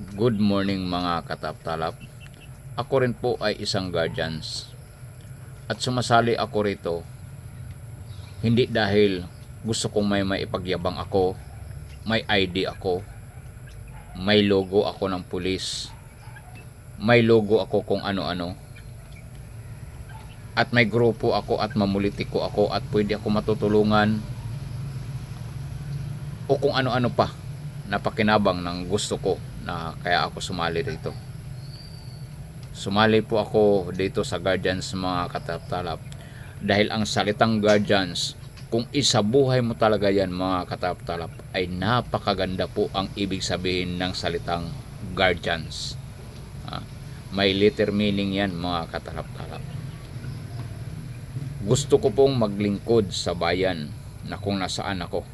Good morning mga kataptalap. Ako rin po ay isang guardians. At sumasali ako rito hindi dahil gusto kong may maipagyabang ako, may ID ako, may logo ako ng pulis, may logo ako kung ano-ano, at may grupo ako at mamulitiko ako at pwede ako matutulungan o kung ano-ano pa na pakinabang ng gusto ko na kaya ako sumali dito. Sumali po ako dito sa Guardians mga kataptalap dahil ang salitang Guardians, kung isabuhay mo talaga yan mga kataptalap, ay napakaganda po ang ibig sabihin ng salitang Guardians. May literal meaning yan mga kataptalap. Gusto ko pong maglingkod sa bayan na kung nasaan ako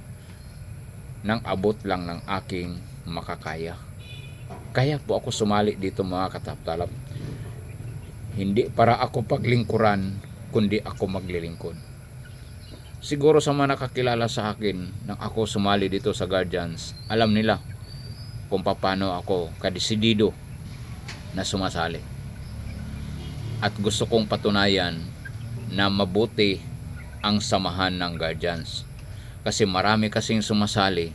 nang abot lang ng aking makakaya. Kaya po ako sumali dito mga kataptalap. Hindi para ako paglingkuran, kundi ako maglilingkod. Siguro sa mga nakakilala sa akin nang ako sumali dito sa Guardians, alam nila kung paano ako kadesidido na sumasali. At gusto kong patunayan na mabuti ang samahan ng Guardians. Kasi marami kasing sumasali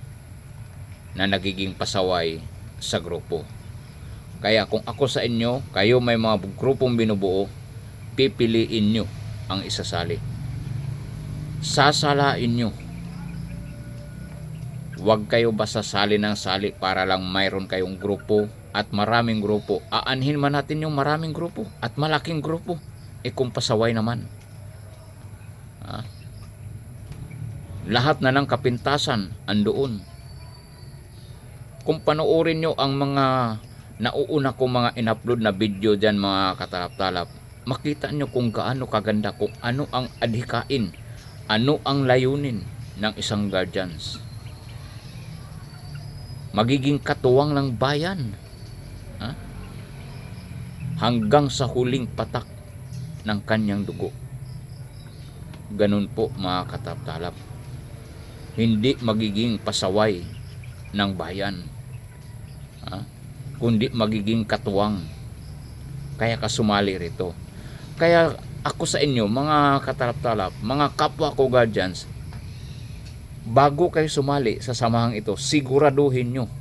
na nagiging pasaway sa grupo. Kaya kung ako sa inyo, kayo may mga grupong binubuo, pipiliin nyo ang isasali. Sasalain nyo. Huwag kayo basta sali ng sali para lang mayroon kayong grupo at maraming grupo. Aanhin man natin yung maraming grupo at malaking grupo. Kung pasaway naman. Lahat na ng kapintasan andoon. Kung panoorin nyo ang mga nauuna ko mga in-upload na video dyan mga katalap-talap, makita nyo kung gaano kaganda, kung ano ang adhikain, ano ang layunin ng isang Guardians. Magiging katuwang ng bayan hanggang sa huling patak ng kanyang dugo. Ganun po mga kataptalap. Hindi magiging pasaway ng bayan, kundi magiging katuwang. Kaya kasumali rito. Kaya ako sa inyo mga katalap-talap, mga kapwa ko Guardians, bago kayo sumali sa samahang ito, siguraduhin nyo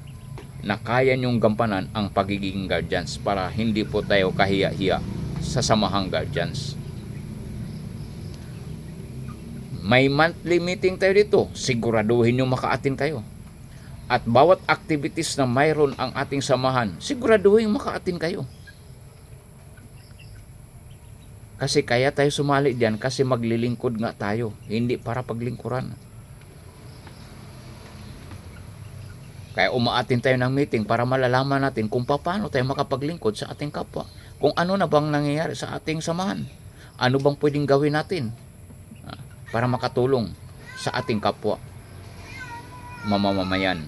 na kaya nyong gampanan ang pagiging Guardians para hindi po tayo kahiya-hiya sa samahang Guardians. May monthly meeting tayo dito, siguraduhin nyo makaatin kayo. At bawat activities na mayroon ang ating samahan, siguraduhin makaatin kayo. Kasi kaya tayo sumali diyan kasi maglilingkod nga tayo, hindi para paglingkuran. Kaya umaatin tayo ng meeting para malalaman natin kung paano tayo makapaglingkod sa ating kapwa. Kung ano na bang nangyayari sa ating samahan. Ano bang pwedeng gawin natin para makatulong sa ating kapwa mamamayan.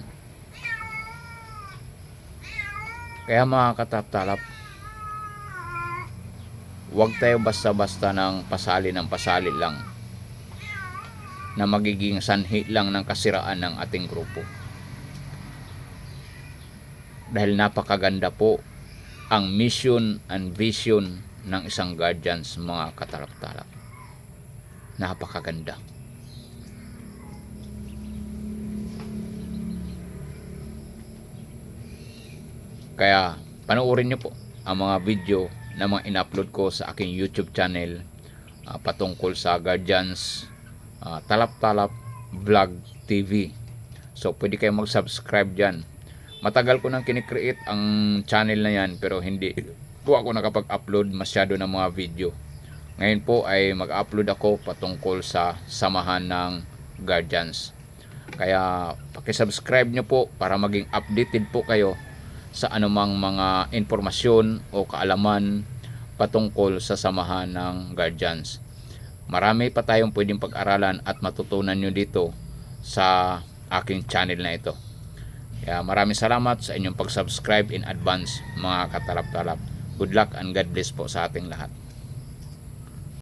Kaya mga kataptalap, huwag tayo basta-basta ng pasali lang na magiging sanhi lang ng kasiraan ng ating grupo. Dahil napakaganda po ang mission and vision ng isang Guardians mga katalap-talap. Napakaganda. Kaya panoorin nyo po ang mga video na mga in-upload ko sa aking YouTube channel patungkol sa Guardians Talap-Talap Vlog TV. So pwede kayo mag-subscribe dyan. Matagal ko nang kinikreate ang channel na yan pero hindi po ako nakapag-upload masyado ng mga video. Ngayon po ay mag-upload ako patungkol sa samahan ng Guardians. Kaya paki-subscribe nyo po para maging updated po kayo sa anumang mga informasyon o kaalaman patungkol sa samahan ng Guardians. Marami pa tayong pwedeng pag-aralan at matutunan nyo dito sa aking channel na ito. Kaya maraming salamat sa inyong pag-subscribe in advance mga katalap-talap. Good luck and God bless po sa ating lahat.